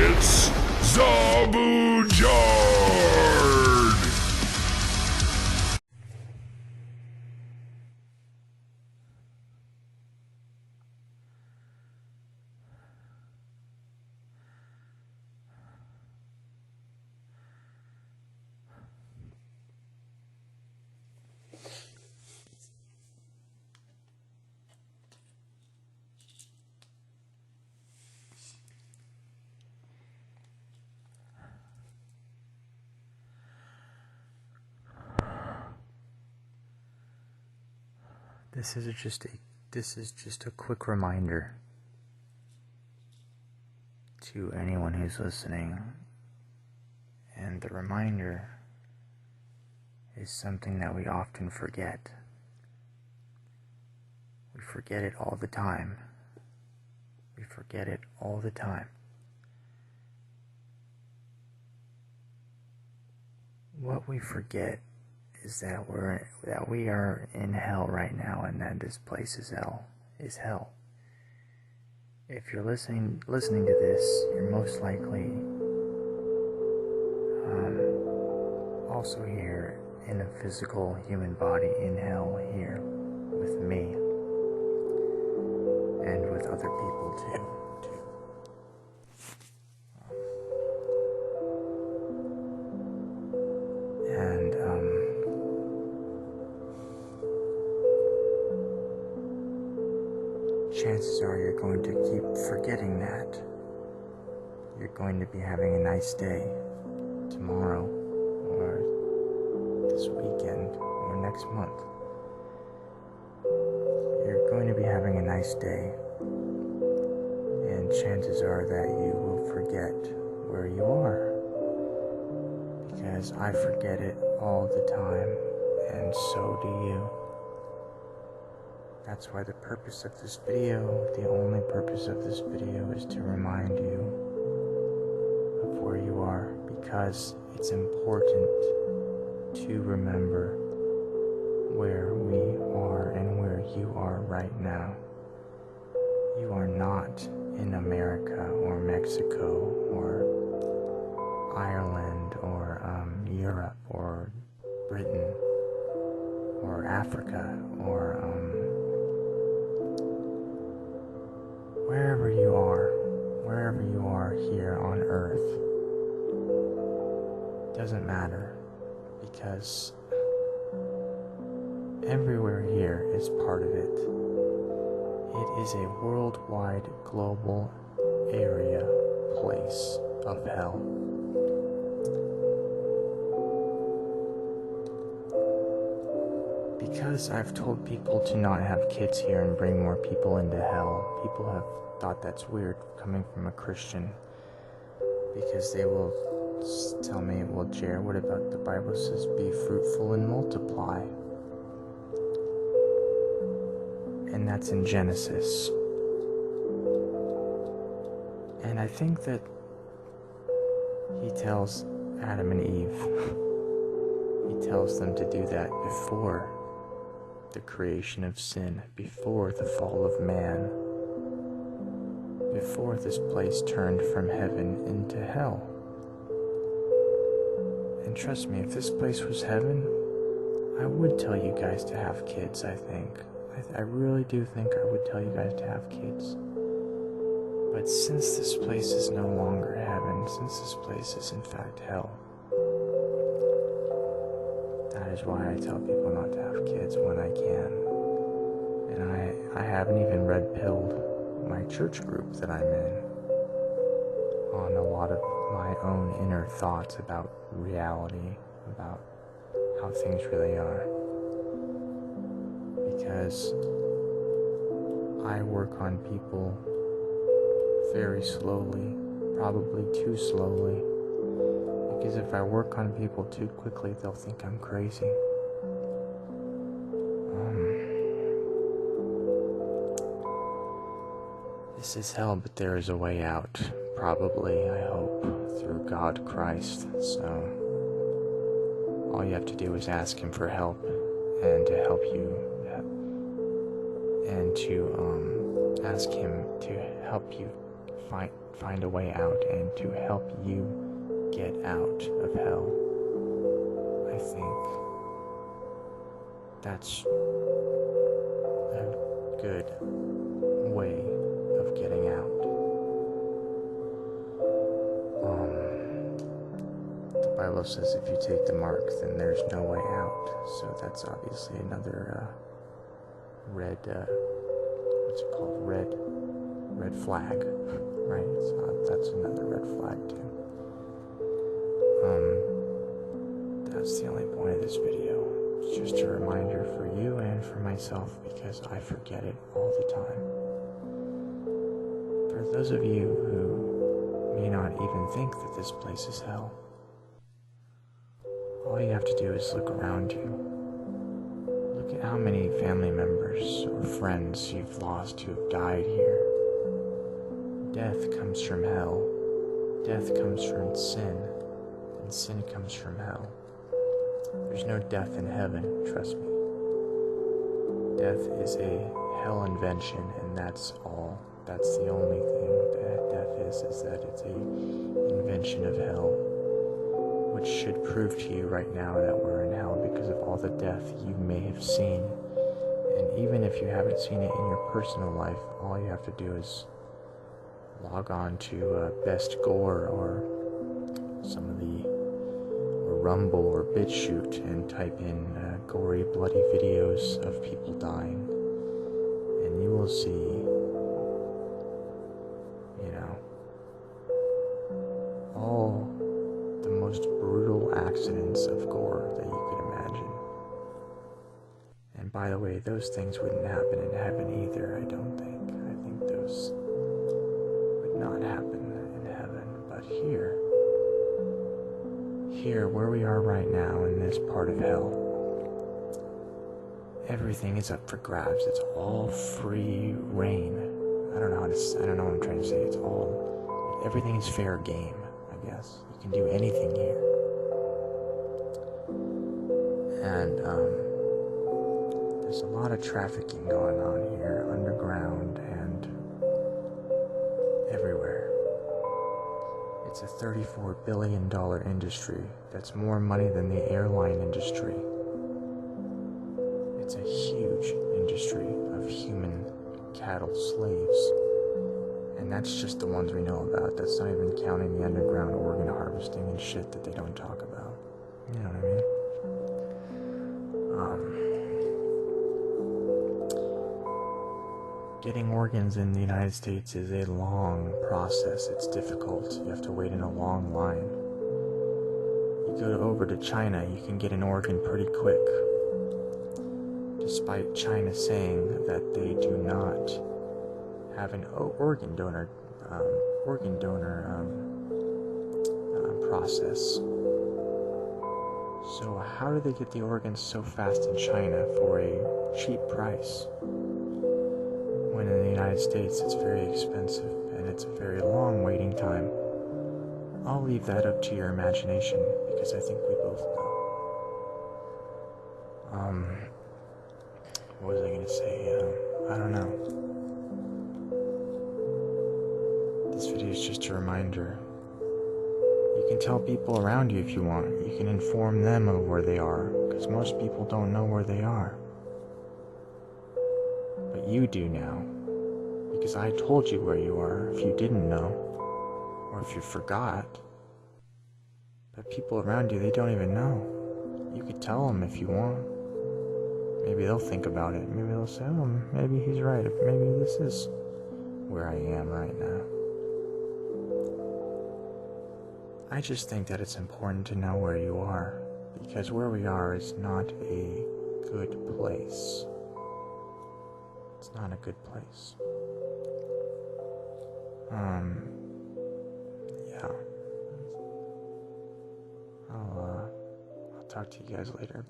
It's Zaboo Yard! This is just a quick reminder to anyone who's listening, and the reminder is something that we often forget. We forget it all the time. We forget it all the time. What we forget is that we are in hell right now, and that this place is hell. If you're listening to this, you're most likely also here in a physical human body in hell here with me and with other people too. Chances are you're going to keep forgetting that. You're going to be having a nice day tomorrow, or this weekend, or next month. You're going to be having a nice day, and chances are that you will forget where you are. Because I forget it all the time, and so do you. That's why the purpose of this video, the only purpose of this video, is to remind you of where you are, because it's important to remember where we are and where you are right now. You are not in America or Mexico or Ireland or Europe or Britain or Africa or wherever you are here on earth, doesn't matter, because everywhere here is part of it. It is a worldwide, global area, place of hell. Because I've told people to not have kids here and bring more people into hell, people have thought that's weird coming from a Christian, because they will tell me, well, Jer, what about the Bible says be fruitful and multiply? And that's in Genesis. And I think that he tells Adam and Eve, he tells them to do that before the creation of sin, before the fall of man, before this place turned from heaven into hell. And trust me, if this place was heaven, I would tell you guys to have kids, I think. I really do think I would tell you guys to have kids. But since this place is no longer heaven, since this place is in fact hell, that is why I tell people not to have kids when I can. And I haven't even red-pilled my church group that I'm in on a lot of my own inner thoughts about reality, about how things really are. Because I work on people very slowly, probably too slowly. Because if I work on people too quickly, they'll think I'm crazy. This is hell, but there is a way out. Probably, I hope, through God Christ. So, all you have to do is ask Him for help, and to help you, and to ask Him to help you find a way out and to help you get out of hell. I think that's a good way of getting out. The Bible says if you take the mark, then there's no way out. So that's obviously another red flag, right? So that's another red flag too. That's the only point of this video. It's just a reminder for you and for myself, because I forget it all the time. For those of you who may not even think that this place is hell, all you have to do is look around you. Look at how many family members or friends you've lost who have died here. Death comes from hell. Death comes from sin. And sin comes from hell. There's no death in heaven, trust me. Death is a hell invention, and that's all. That's the only thing that death is that it's a invention of hell, which should prove to you right now that we're in hell because of all the death you may have seen. And even if you haven't seen it in your personal life, all you have to do is log on to Best Gore or some of the Rumble or BitChute and type in gory, bloody videos of people dying, and you will see, all the most brutal accidents of gore that you could imagine. And by the way, those things wouldn't happen in heaven either, I don't think. I think those would not happen in heaven, but here where we are right now in this part of hell, everything is up for grabs. It's all free reign. I don't know what I'm trying to say. Everything is fair game, I guess. You can do anything here. And there's a lot of trafficking going on here, underground and everywhere. It's a $34 billion industry. That's more money than the airline industry. It's a huge industry of human cattle slaves. And that's just the ones we know about. That's not even counting the underground organ harvesting and shit that they don't talk about. You know what I mean? Getting organs in the United States is a long process. It's difficult. You have to wait in a long line. You go over to China, you can get an organ pretty quick. Despite China saying that they do not have an organ donor process. So how do they get the organs so fast in China for a cheap price? When in the United States it's very expensive and it's a very long waiting time. I'll leave that up to your imagination because I think we both know. What was I going to say? I don't know. This video is just a reminder. You can tell people around you if you want. You can inform them of where they are, because most people don't know where they are. But you do now, because I told you where you are if you didn't know, or if you forgot. But people around you, they don't even know. You could tell them if you want. Maybe they'll think about it. Maybe they'll say, oh, maybe he's right. Maybe this is where I am right now. I just think that it's important to know where you are, because where we are is not a good place. It's not a good place. Yeah. I'll talk to you guys later.